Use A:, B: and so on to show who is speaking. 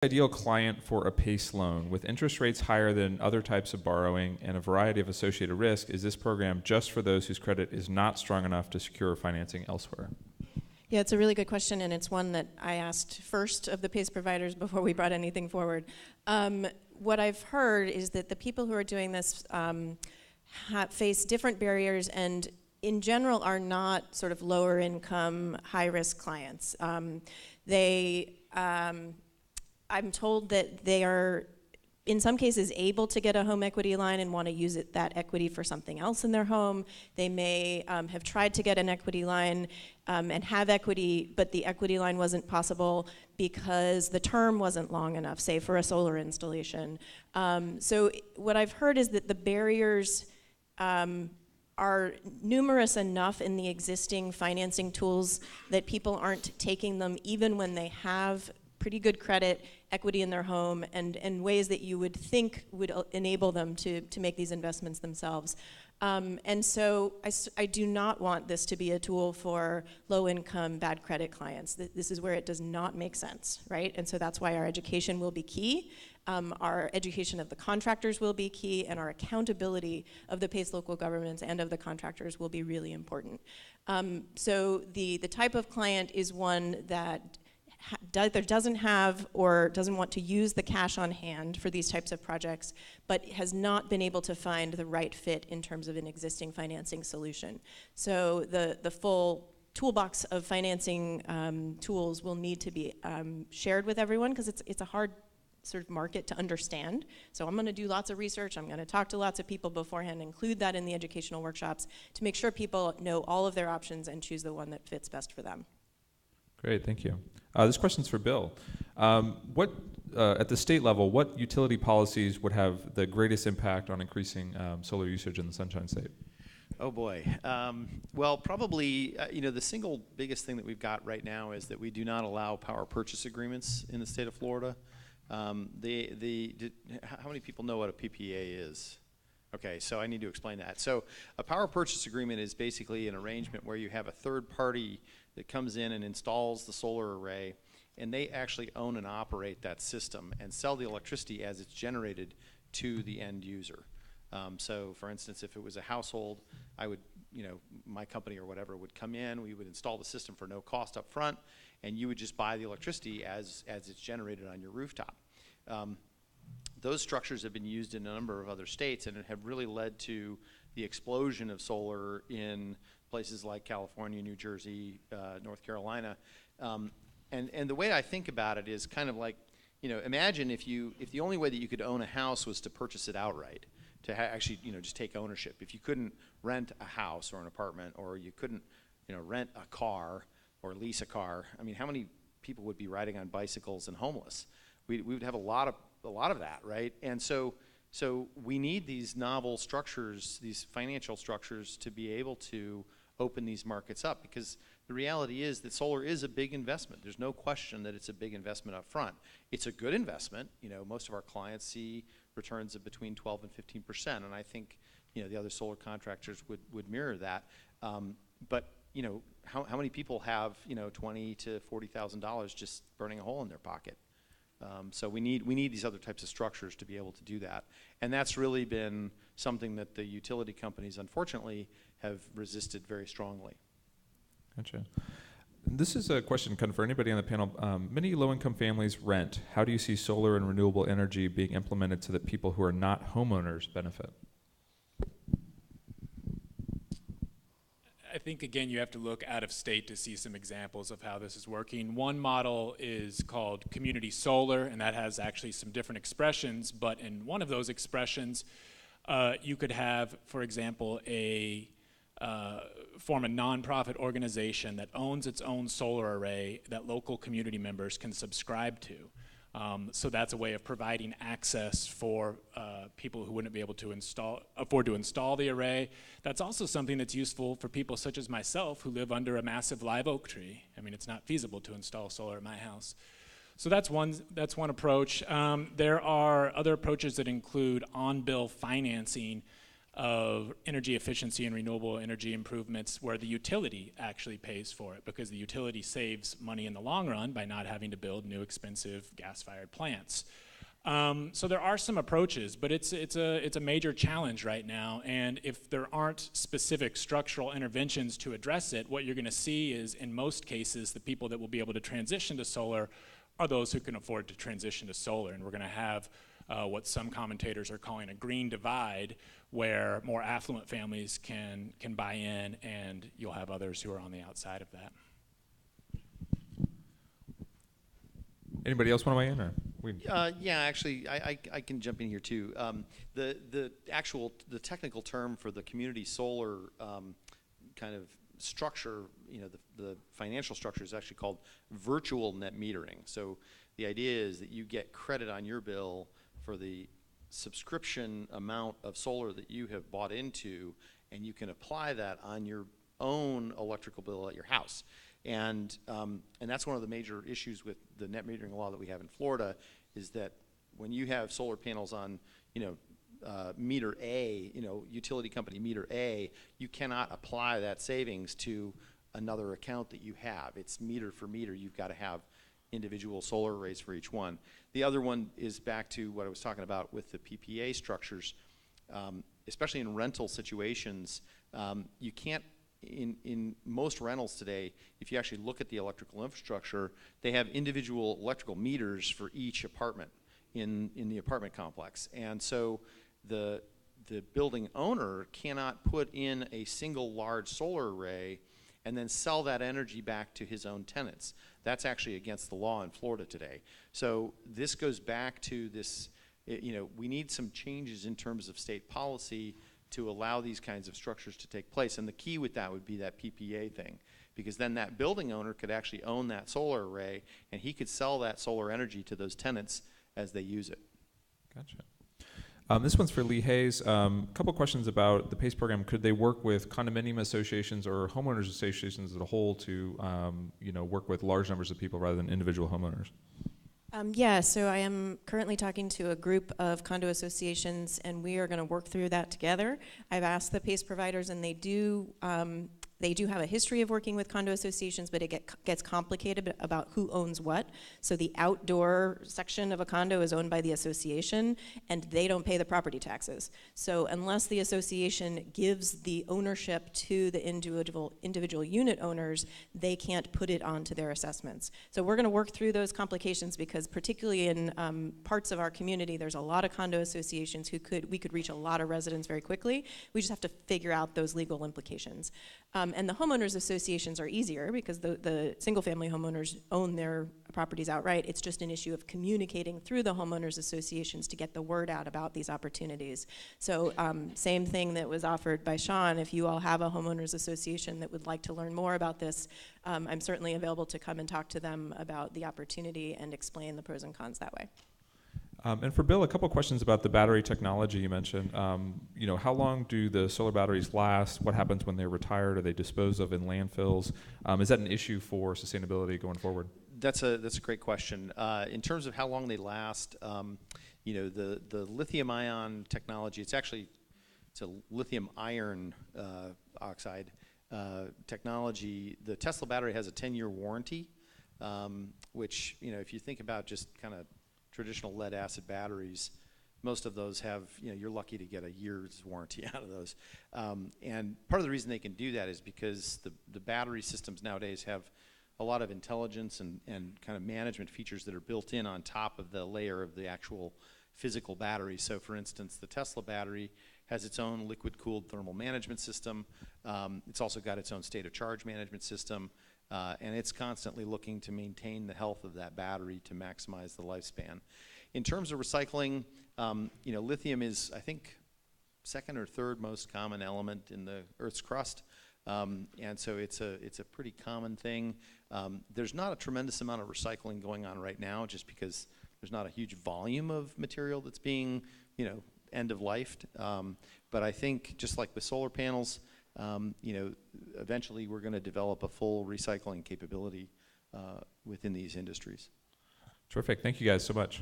A: Ideal client for a PACE loan? With interest rates higher than other types of borrowing and a variety of associated risk, is this program just for those whose credit is not strong enough to secure financing elsewhere?
B: Yeah, it's a really good question, and it's one that I asked first of the PACE providers before we brought anything forward. What I've heard is that the people who are doing this face different barriers and in general are not sort of lower income, high risk clients. I'm told that they are in some cases able to get a home equity line and want to use that equity for something else in their home. They may have tried to get an equity line and have equity, but the equity line wasn't possible because the term wasn't long enough, say for a solar installation. So what I've heard is that the barriers are numerous enough in the existing financing tools that people aren't taking them even when they have pretty good credit, equity in their home, and ways that you would think would enable them to make these investments themselves. And so I do not want this to be a tool for low-income, bad credit clients. This is where it does not make sense, right? And so that's why our education will be key. Our education of the contractors will be key, and our accountability of the PACE local governments and of the contractors will be really important. So the type of client is one that either doesn't have or doesn't want to use the cash on hand for these types of projects, but has not been able to find the right fit in terms of an existing financing solution. So the full toolbox of financing tools will need to be shared with everyone because it's a hard sort of market to understand. So I'm going to do lots of research. I'm going to talk to lots of people beforehand, include that in the educational workshops to make sure people know all of their options and choose the one that fits best for them.
A: Great, thank you. This question's for Bill. At the state level, what utility policies would have the greatest impact on increasing solar usage in the Sunshine State?
C: Oh boy. Well, probably, the single biggest thing that we've got right now is that we do not allow power purchase agreements in the state of Florida. How many people know what a PPA is? Okay, so I need to explain that. So a power purchase agreement is basically an arrangement where you have a third party that comes in and installs the solar array, and they actually own and operate that system and sell the electricity as it's generated to the end user. So for instance, if it was a household, I would, my company or whatever would come in, we would install the system for no cost up front, and you would just buy the electricity as it's generated on your rooftop. Those structures have been used in a number of other states and have really led to the explosion of solar in places like California, New Jersey, North Carolina. And the way I think about it is kind of like, imagine if the only way that you could own a house was to purchase it outright, to actually, just take ownership. If you couldn't rent a house or an apartment, or you couldn't, rent a car or lease a car, I mean, how many people would be riding on bicycles and homeless? We would have a lot of that, right? And so we need these novel structures, these financial structures, to be able to open these markets up, because the reality is that solar is a big investment. There's no question that it's a big investment up front. It's a good investment. Most of our clients see returns of between 12 and 15%, and I think the other solar contractors would mirror that. But how many people have $20,000 to $40,000 just burning a hole in their pocket? So we need these other types of structures to be able to do that. And that's really been something that the utility companies, unfortunately, have resisted very strongly.
A: Gotcha. This is a question kind of for anybody on the panel. Many low-income families rent. How do you see solar and renewable energy being implemented so that people who are not homeowners benefit?
D: I think, again, you have to look out of state to see some examples of how this is working. One model is called community solar, and that has actually some different expressions, but in one of those expressions, you could have, for example, form a nonprofit organization that owns its own solar array that local community members can subscribe to. So that's a way of providing access for people who wouldn't be able to afford to install the array. That's also something that's useful for people such as myself who live under a massive live oak tree. I mean, it's not feasible to install solar at my house. So that's one approach. There are other approaches that include on-bill financing of energy efficiency and renewable energy improvements where the utility actually pays for it, because the utility saves money in the long run by not having to build new expensive gas-fired plants. So there are some approaches, but it's a major challenge right now, and if there aren't specific structural interventions to address it, what you're going to see is, in most cases, the people that will be able to transition to solar are those who can afford to transition to solar, and we're going to have what some commentators are calling a green divide, where more affluent families can buy in, and you'll have others who are on the outside of that.
A: Anybody else want to weigh in, or
C: Yeah, actually, I can jump in here too. The technical term for the community solar kind of structure, the financial structure is actually called virtual net metering. So the idea is that you get credit on your bill for the subscription amount of solar that you have bought into, and you can apply that on your own electrical bill at your house. And that's one of the major issues with the net metering law that we have in Florida, is that when you have solar panels on, meter A, utility company meter A, you cannot apply that savings to another account that you have. It's meter for meter. You've got to have individual solar arrays for each one. The other one is back to what I was talking about with the PPA structures, especially in rental situations. You can't, in most rentals today, if you actually look at the electrical infrastructure, they have individual electrical meters for each apartment in the apartment complex. And so the building owner cannot put in a single large solar array and then sell that energy back to his own tenants. That's actually against the law in Florida today. So this goes back to this, we need some changes in terms of state policy to allow these kinds of structures to take place. And the key with that would be that PPA thing, because then that building owner could actually own that solar array, and he could sell that solar energy to those tenants as they use it.
A: Gotcha. This one's for Lee Hayes. A couple questions about the PACE program. Could they work with condominium associations or homeowners associations as a whole to, work with large numbers of people rather than individual homeowners?
B: Yeah, so I am currently talking to a group of condo associations, and we are going to work through that together. I've asked the PACE providers, and they do have a history of working with condo associations, but it gets complicated about who owns what. So the outdoor section of a condo is owned by the association, and they don't pay the property taxes. So unless the association gives the ownership to the individual unit owners, they can't put it onto their assessments. So we're going to work through those complications, because particularly in parts of our community, there's a lot of condo associations we could reach a lot of residents very quickly. We just have to figure out those legal implications. And the homeowners associations are easier, because the single-family homeowners own their properties outright. It's just an issue of communicating through the homeowners associations to get the word out about these opportunities. So same thing that was offered by Sean. If you all have a homeowners association that would like to learn more about this, I'm certainly available to come and talk to them about the opportunity and explain the pros and cons that way.
A: And for Bill, a couple questions about the battery technology you mentioned. How long do the solar batteries last? What happens when they're retired? Are they disposed of in landfills? Is that an issue for sustainability going forward?
C: That's a great question. In terms of how long they last, the lithium-ion technology, it's a lithium iron oxide technology. The Tesla battery has a 10-year warranty, which, if you think about just kind of traditional lead acid batteries, most of those have, you're lucky to get a year's warranty out of those. And part of the reason they can do that is because the battery systems nowadays have a lot of intelligence and kind of management features that are built in on top of the layer of the actual physical battery. So for instance, the Tesla battery has its own liquid-cooled thermal management system. It's also got its own state of charge management system. And it's constantly looking to maintain the health of that battery to maximize the lifespan. In terms of recycling, lithium is, I think, second or third most common element in the Earth's crust. And so it's a pretty common thing. There's not a tremendous amount of recycling going on right now, just because there's not a huge volume of material that's being, end-of-lifed. But I think, just like with solar panels, eventually we're going to develop a full recycling capability within these industries.
A: Terrific. Thank you guys so much.